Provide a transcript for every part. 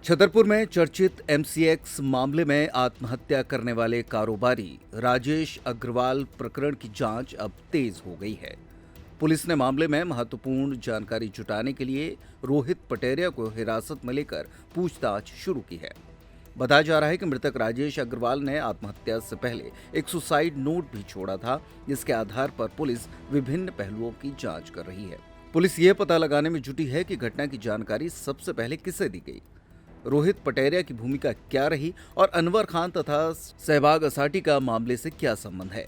छतरपुर में चर्चित एमसीएक्स मामले में आत्महत्या करने वाले कारोबारी राजेश अग्रवाल प्रकरण की जांच अब तेज हो गई है। पुलिस ने मामले में महत्वपूर्ण जानकारी जुटाने के लिए रोहित पटेरिया को हिरासत में लेकर पूछताछ शुरू की है। बताया जा रहा है कि मृतक राजेश अग्रवाल ने आत्महत्या से पहले एक सुसाइड नोट भी छोड़ा था, जिसके आधार पर पुलिस विभिन्न पहलुओं की जांच कर रही है। पुलिस ये पता लगाने में जुटी है कि घटना की जानकारी सबसे पहले किसे दी गई, रोहित पटेरिया की भूमिका क्या रही और अनवर खान तथा सहवाग असाटी का मामले से क्या संबंध है।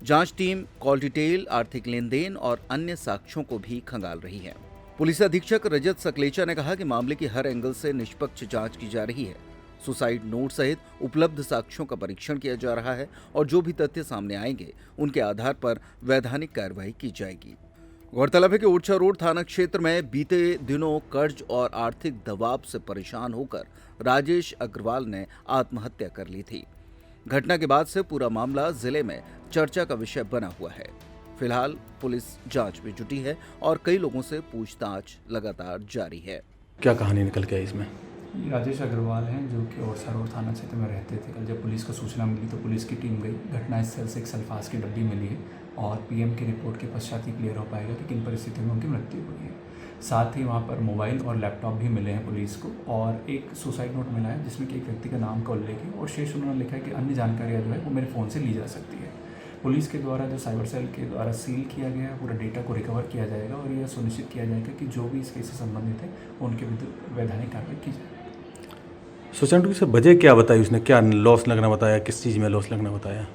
जांच टीम कॉल डिटेल, आर्थिक लेन देन और अन्य साक्ष्यों को भी खंगाल रही है। पुलिस अधीक्षक रजत सकलेचा ने कहा कि मामले की हर एंगल से निष्पक्ष जांच की जा रही है। सुसाइड नोट सहित उपलब्ध साक्ष्यों का परीक्षण किया जा रहा है और जो भी तथ्य सामने आएंगे उनके आधार पर वैधानिक कार्रवाई की जाएगी। गौरतलब है कि ओरछा रोड थाना क्षेत्र में बीते दिनों कर्ज और आर्थिक दबाव से परेशान होकर राजेश अग्रवाल ने आत्महत्या कर ली थी। घटना के बाद से पूरा मामला जिले में चर्चा का विषय बना हुआ है। फिलहाल पुलिस जांच में जुटी है और कई लोगों से पूछताछ लगातार जारी है। क्या कहानी निकल के आई इसमें? राजेश अग्रवाल हैं जो कि ओरछा रोड थाना क्षेत्र में रहते थे। कल जब पुलिस को सूचना मिली तो पुलिस की टीम गई। घटनास्थल से एक सल्फास की डब्बी मिली है और पीएम की रिपोर्ट के पश्चात ही क्लियर हो पाएगा कि किन परिस्थितियों में उनकी मृत्यु हुई है। साथ ही वहाँ पर मोबाइल और लैपटॉप भी मिले हैं पुलिस को और एक सुसाइड नोट मिला है जिसमें कि एक व्यक्ति का नाम का उल्लेख है और शेष उन्होंने लिखा है कि अन्य जानकारियाँ जो है वो मेरे फ़ोन से ली जा सकती है। पुलिस के द्वारा जो साइबर सेल के द्वारा सील किया गया पूरा डेटा को रिकवर किया जाएगा और यह सुनिश्चित किया जाएगा कि जो भी इस केस से संबंधित है उनके विरुद्ध वैधानिक कार्रवाई की जाए। सुशांत की वजह क्या बताई उसने? क्या लॉस लगना बताया? किस चीज़ में लॉस लगना बताया?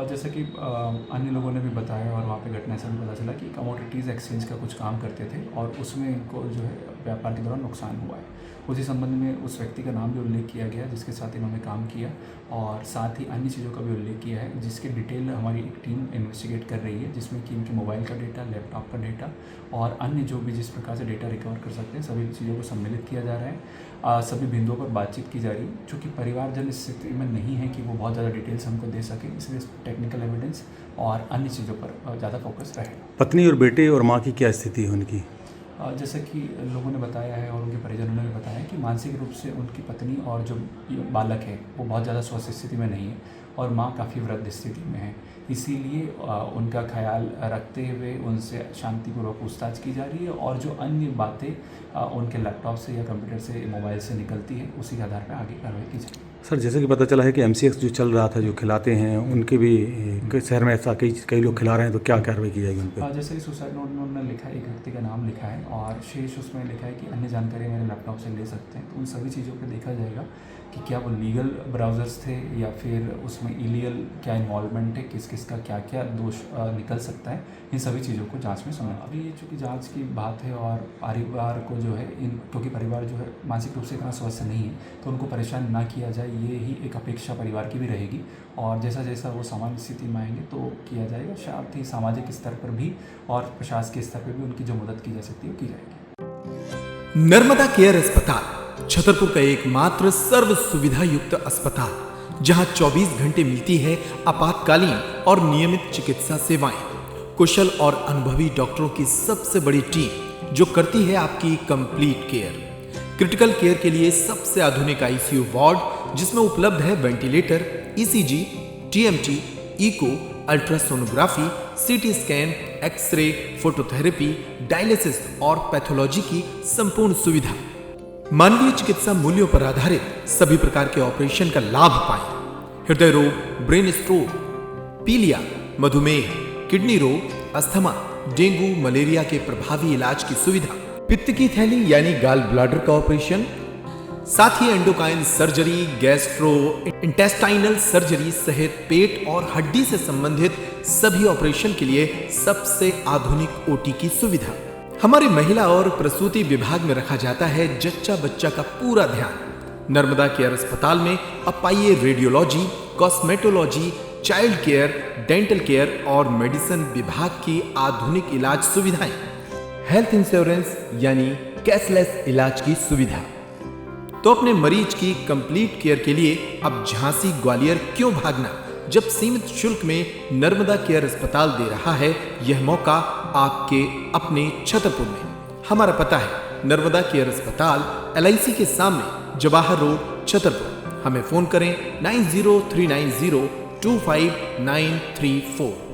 जैसे कि अन्य लोगों ने भी बताया और वहाँ पे घटना से भी पता चला कि कमोडिटीज़ एक्सचेंज का कुछ काम करते थे और उसमें इनको जो है व्यापार के दौरान नुकसान हुआ है। उसी संबंध में उस व्यक्ति का नाम भी उल्लेख किया गया जिसके साथ इन्होंने काम किया और साथ ही अन्य चीज़ों का भी उल्लेख किया है जिसके डिटेल हमारी एक टीम इन्वेस्टिगेट कर रही है, जिसमें कि इनके मोबाइल का डेटा, लैपटॉप का डेटा और अन्य जो भी जिस प्रकार से डेटा रिकवर कर सकते हैं सभी चीज़ों को सम्मिलित किया जा रहा है। सभी बिंदुओं पर बातचीत की जा रही है। चूँकि परिवारजन इस स्थिति में नहीं है कि वो बहुत ज़्यादा डिटेल्स हमको दे सके, इसलिए टेक्निकल एविडेंस और अन्य चीज़ों पर ज़्यादा फोकस रहे। पत्नी और बेटे और माँ की क्या स्थिति है उनकी? जैसे कि लोगों ने बताया है और उनके परिजनों ने भी बताया है कि मानसिक रूप से उनकी पत्नी और जो बालक है वो बहुत ज़्यादा स्वस्थ स्थिति में नहीं है और माँ काफ़ी वृद्ध स्थिति में है। इसीलिए उनका ख्याल रखते हुए उनसे शांतिपूर्वक पूछताछ की जा रही है और जो अन्य बातें उनके लैपटॉप से या कंप्यूटर से, मोबाइल से निकलती है उसी के आधार पर आगे कार्रवाई की जाएगी। सर, जैसे कि पता चला है कि एमसीएक्स जो चल रहा था, जो खिलाते हैं, उनके भी शहर में ऐसा कई लोग खिला रहे हैं, तो क्या कार्रवाई की जाएगी उन पर? जैसे कि सुसाइड नोट में उन्होंने लिखा है, एक व्यक्ति का नाम लिखा है और शेष उसमें लिखा है कि अन्य जानकारी मेरे लैपटॉप से ले सकते हैं। तो उन सभी चीज़ों पर देखा जाएगा कि क्या वो लीगल ब्राउज़र्स थे या फिर उसमें इलीगल क्या इन्वॉल्वमेंट है, किस किस का क्या क्या दोष निकल सकता है, इन सभी चीज़ों को जांच में समझ। अभी ये चूँकि जांच की बात है और परिवार को जो है क्योंकि परिवार जो है मानसिक रूप से इतना स्वस्थ नहीं है तो उनको परेशान ना किया जाए, ये ही एक अपेक्षा परिवार की भी रहेगी और जैसा जैसा वो सामान्य स्थिति में आएंगे तो किया जाएगा। साथ ही सामाजिक स्तर पर भी और प्रशासकीय स्तर पर भी उनकी जो मदद की जा सकती है वो की जाएगी। नर्मदा केयर अस्पताल छतरपुर का एकमात्र सर्व सुविधा युक्त अस्पताल जहां 24 घंटे मिलती है आपातकालीन और नियमित चिकित्सा सेवाएं। कुशल और अनुभवी डॉक्टरों की सबसे बड़ी टीम जो करती है आपकी कंप्लीट केयर। क्रिटिकल केयर के लिए सबसे आधुनिक आईसीयू वार्ड जिसमें उपलब्ध है ventilator, ECG, TMT, echo, ultrasonography, CT scan, x ray, phototherapy, dialysis और पैथोलॉजी की संपूर्ण सुविधा। मानवीय चिकित्सा मूल्यों पर आधारित सभी प्रकार के ऑपरेशन का लाभ पाएं। हृदय रोग, ब्रेन स्ट्रोक, पीलिया, मधुमेह, किडनी रोग, अस्थमा, डेंगू, मलेरिया के प्रभावी इलाज की सुविधा, पित्त की थैली यानी गाल ब्लैडर का ऑपरेशन, साथ ही endocrine surgery, gastro intestinal surgery सहित पेट और हड्डी से संबंधित सभी ऑपरेशन के लिए सबसे आधुनिक ओटी की सुविधा। हमारी महिला और प्रसूति विभाग में रखा जाता है जच्चा बच्चा का पूरा ध्यान। नर्मदा केयर अस्पताल में अब पाइए radiology, cosmetology, child care, dental care और मेडिसिन विभाग की आधुनिक इलाज सुविधाएं, हेल्थ इंश्योरेंस यानी कैशलेस इलाज की सुविधा। तो अपने मरीज की कंप्लीट केयर के लिए अब झांसी ग्वालियर क्यों भागना, जब सीमित शुल्क में नर्मदा केयर अस्पताल दे रहा है यह मौका आपके अपने छतरपुर में। हमारा पता है नर्मदा केयर अस्पताल LIC के सामने जवाहर रोड, छतरपुर। हमें फोन करें 9039025934।